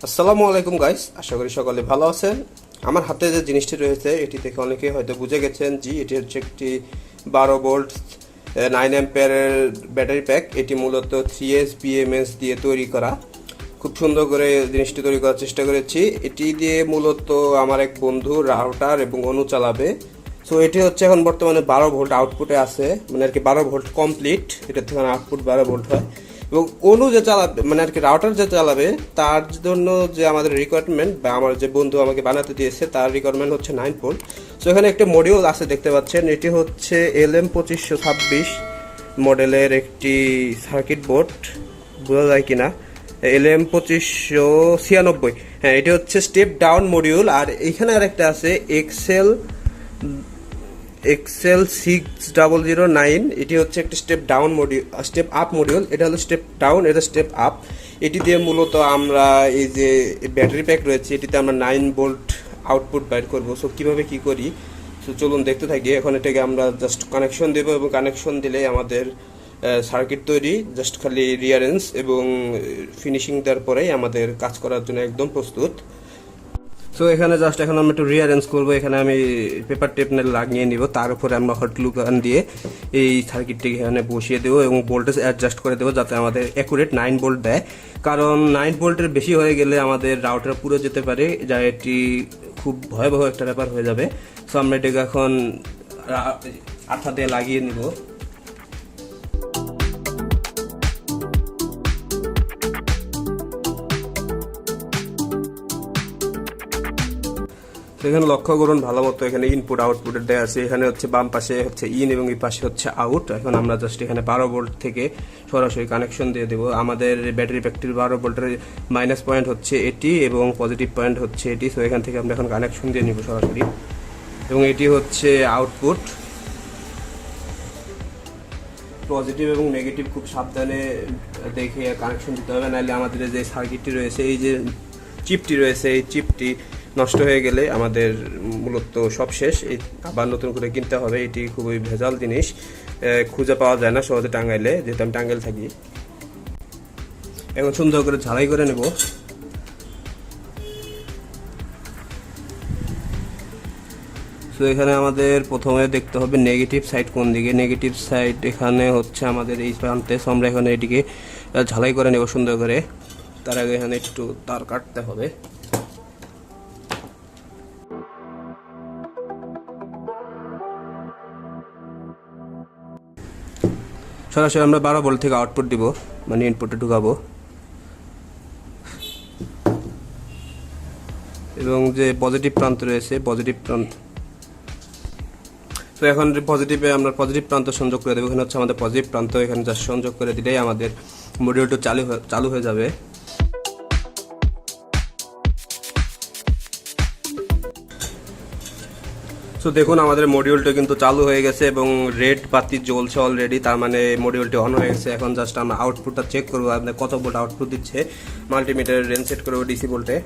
আসসালামু আলাইকুম গাইস, আশা করি সকলে ভালো আছেন। আমার হাতে যে জিনিসটি রয়েছে এটি দেখে অনেকে হয়তো বুঝে গেছেন জি এটি হচ্ছে একটি 12 ভোল্ট 9 অ্যাম্পিয়ারের ব্যাটারি প্যাক। এটি মূলত 3S BMS দিয়ে তৈরি করা। খুব সুন্দর করে জিনিসটি তৈরি করার চেষ্টা করেছি। এটি দিয়ে মূলত আমার এক বন্ধু রাউটার এবং অনু চালাবে। সো এটি হচ্ছে এখন বর্তমানে 12 ভোল্ট আউটপুটে আছে, মানে আর কি 12 ভোল্ট কমপ্লিট। এটা থেকে আউটপুট 12 ভোল্ট হয় এবং অনু যে চালাবে মানে আর কি রাউটার যে চালাবে তার জন্য যে আমাদের রিকোয়ারমেন্ট বা আমার যে বন্ধু আমাকে বানাতে দিয়েছে তার রিকোয়ারমেন্ট হচ্ছে 9 ভোল্ট। সো এখানে একটা মডিউল আছে দেখতে পাচ্ছেন, এটি হচ্ছে LM2526 মডেলের একটি সার্কিট বোর্ড, বোঝা যায় কিনা, LM2596। হ্যাঁ, এটি হচ্ছে স্টেপ ডাউন মডিউল। আর এখানে আরেকটা আছে এক্সেল 6009। এটি হচ্ছে একটা step down module, step up module. এটা হলো স্টেপ ডাউন, এটা স্টেপ আপ। এটি দিয়ে মূলত আমরা এই যে ব্যাটারি প্যাক রয়েছে এটিতে আমরা 9 ভোল্ট আউটপুট বাইর করবো। সো কীভাবে কী করি, সো চলুন দেখতে থাকি। এখন এটাকে আমরা জাস্ট কানেকশন দেবো এবং কানেকশন দিলে আমাদের সার্কিট তৈরি। জাস্ট খালি রিয়ারেঞ্জ এবং ফিনিশিং দেওয়ার পরেই আমাদের কাজ করার জন্য একদম প্রস্তুত। সো এখানে জাস্ট এখন আমরা একটু রিঅ্যারেঞ্জ করবো। এখানে আমি পেপার টেপ লাগিয়ে নিব, তার উপরে আমরা হট গ্লু গান দিয়ে এই সার্কিটটিকে এখানে বসিয়ে দেবো এবং ভোল্টেজ অ্যাডজাস্ট করে দেবো যাতে আমাদের অ্যাকুরেট 9 ভোল্ট দেয়। কারণ 9 ভোল্টের বেশি হয়ে গেলে আমাদের রাউটার পুরো যেতে পারে, যা এটি খুব ভয়াবহ একটা ব্যাপার হয়ে যাবে। সো আমরা এটাকে এখন আঠা দিয়ে লাগিয়ে নিব। এখানে লক্ষ্য করুন ভালো মতো, এখানে ইনপুট আউটপুটের দেওয়া আছে। এখানে হচ্ছে বাম পাশে হচ্ছে ইন এবং এই পাশে হচ্ছে আউট। এখন আমরা জাস্ট এখানে 12 ভোল্ট থেকে সরাসরি কানেকশন দিয়ে দেবো। আমাদের ব্যাটারি প্যাকটির 12 ভোল্টের মাইনাস পয়েন্ট হচ্ছে এটি এবং পজিটিভ পয়েন্ট হচ্ছে এটি। সো এখান থেকে আমরা এখন কানেকশন দিয়ে নিব সরাসরি এবং এটি হচ্ছে আউটপুট। পজিটিভ এবং নেগেটিভ খুব সাবধানে দেখে কানেকশন দিতে হবে, নাহলে আমাদের যে সার্কিটটি রয়েছে, এই যে চিপটি রয়েছে, এই চিপটি নষ্ট হয়ে গেলে আমাদের মূলত সব শেষ। এই আবার নতুন করে কিনতে হবে। এটি খুবই ভেজাল জিনিস, খুঁজে পাওয়া যায় না সহজে টাঙ্গাইলে, যেহেতু আমি টাঙ্গাইল থাকি। এখন সুন্দর করে ঝালাই করে নেব। সো এখানে আমাদের প্রথমে দেখতে হবে নেগেটিভ সাইড কোন দিকে। নেগেটিভ সাইড এখানে হচ্ছে আমাদের এই প্রান্তে। সো আমরা এখানে এটিকে ঝালাই করে নেব সুন্দর করে। তার আগে এখানে একটু তার কাটতে হবে। সরাসরি আমরা 12 ভোল্ট থেকে আউটপুট দিব, মানে ইনপুটে ঢুকাবো এবং যে পজিটিভ প্রান্ত রয়েছে পজিটিভ প্রান্ত। তো এখন পজিটিভে আমরা পজিটিভ প্রান্ত সংযোগ করে দেবো। এখানে হচ্ছে আমাদের পজিটিভ প্রান্ত, এখানে জাস্ট সংযোগ করে দিলেই আমাদের মডিউলটা চালু হয়ে যাবে। তো দেখুন আমাদের মডিউলটা কিন্তু চালু হয়ে গেছে এবং রেড বাতি জ্বলছে অলরেডি, তার মানে মডিউলটি অন হয়ে গেছে। এখন জাস্ট আমরা আউটপুটটা চেক করবো, আপনার কত ভোল্ট আউটপুট দিচ্ছে। মাল্টিমিটারের রেঞ্জ সেট করবো ডিসি ভোল্টে।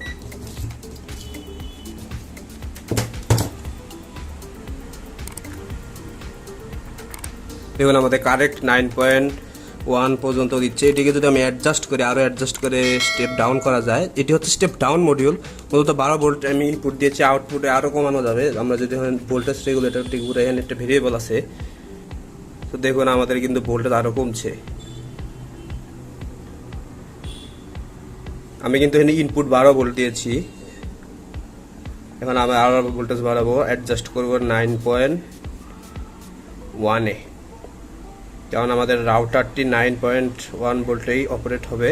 দেখুন আমাদের কারেক্ট 9.1 পর্যন্ত দিচ্ছে। এটিকে যদি আমি অ্যাডজাস্ট করি, আরও অ্যাডজাস্ট করে স্টেপ ডাউন করা যায়। এটি হচ্ছে স্টেপ ডাউন মডিউল। মূলত 12 ভোল্ট আমি ইনপুট দিয়েছি, আউটপুটে আরও কমানো যাবে। আমরা যদি ভোল্টেজ রেগুলেটরটি ঘুরে এখানে একটা ভেরিয়েবল আছে, তো দেখুন আমাদের কিন্তু ভোল্টেজ আরও কমছে। আমি কিন্তু এখানে ইনপুট 12 ভোল্ট দিয়েছি। এখন আমি আরও ভোল্টেজ বাড়াবো, অ্যাডজাস্ট করবো 9.1-এ। কারণ আমাদের রাউটারটি 9.1 ভোল্টেই অপারেট হবে।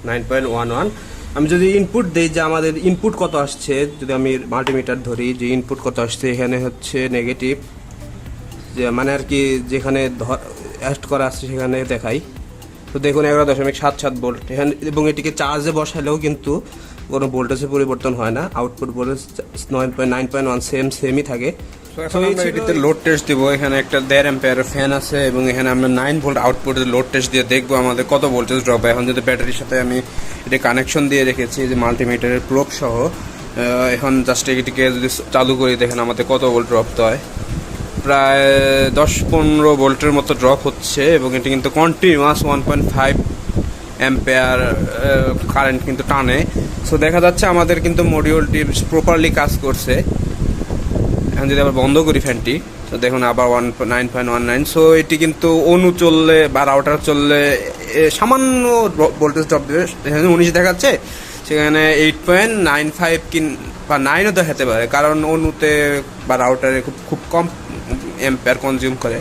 9.11। আমি যদি ইনপুট দিই যে আমাদের ইনপুট কত আসছে, যদি আমি মাল্টিমিটার ধরি যে ইনপুট কত আসছে, এখানে হচ্ছে নেগেটিভ, যে মানে আর কি যেখানে অ্যাড করা আসছে সেখানে দেখাই। তো দেখুন 11.77 ভোল্ট এখানে, এবং এটিকে চার্জে বসালেও কিন্তু কোনো ভোল্টেজের পরিবর্তন হয় না। আউটপুট ভোল্টেজ 9.1 সেমই থাকে। এটিতে লোড টেস্ট দিব। এখানে একটা 1.5 অ্যাম্পিয়ারের ফ্যান আছে এবং এখানে আমরা 9 ভোল্ট আউটপুটের লোড টেস্ট দিয়ে দেখবো আমাদের কত ভোল্টেজ ড্রপ হয়। এখন যদি ব্যাটারির সাথে আমি এটি কানেকশন দিয়ে রেখেছি যে মাল্টিমিটারের প্রোব সহ, এখন জাস্ট এটিকে যদি চালু করি দেখেন আমাদের কত ভোল্ট ড্রপ হয়। প্রায় 10-15 ভোল্টের মতো ড্রপ হচ্ছে এবং এটি কিন্তু কন্টিনিউয়াস 1.5 অ্যাম্পেয়ার কারেন্ট কিন্তু টানে। সো দেখা যাচ্ছে আমাদের কিন্তু মডিউলটি প্রপারলি কাজ করছে। এখন যদি আবার বন্ধ করি ফ্যানটি, তো দেখুন আবার 9.19। সো এটি কিন্তু অনু চললে বা রাউটার চললে সামান্য ভোল্টেজ ড্রপ দেবে। এখানে 19 দেখাচ্ছে, সেখানে 8.95 বা 9ও দেখাতে পারে, কারণ অনুতে বা রাউটারে খুব কম অ্যাম্পেয়ার কনজিউম করে।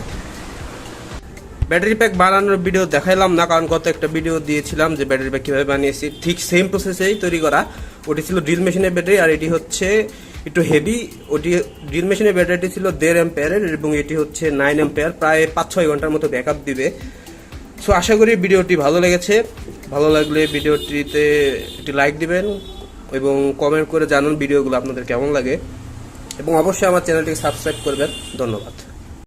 ব্যাটারি প্যাক বানানোর ভিডিও দেখাইলাম না, কারণ গত একটা ভিডিও দিয়েছিলাম যে ব্যাটারি প্যাক কীভাবে বানিয়েছি, ঠিক সেম প্রসেসেই তৈরি করা। ওটি ছিল ড্রিল মেশিনের ব্যাটারি, আর এটি হচ্ছে একটু হেভি। ওটি ড্রিল মেশিনের ব্যাটারিটি ছিল 1.5 অ্যাম্পেয়ারের, এবং এটি হচ্ছে 9 অ্যাম্পেয়ার, প্রায় 5-6 ঘন্টার মতো ব্যাকআপ দিবে। সো আশা করি ভিডিওটি ভালো লেগেছে। ভালো লাগলে ভিডিওটিতে একটি লাইক দিবেন এবং কমেন্ট করে জানান ভিডিওগুলো আপনাদের কেমন লাগে, এবং অবশ্যই আমার চ্যানেলটিকে সাবস্ক্রাইব করবেন। ধন্যবাদ।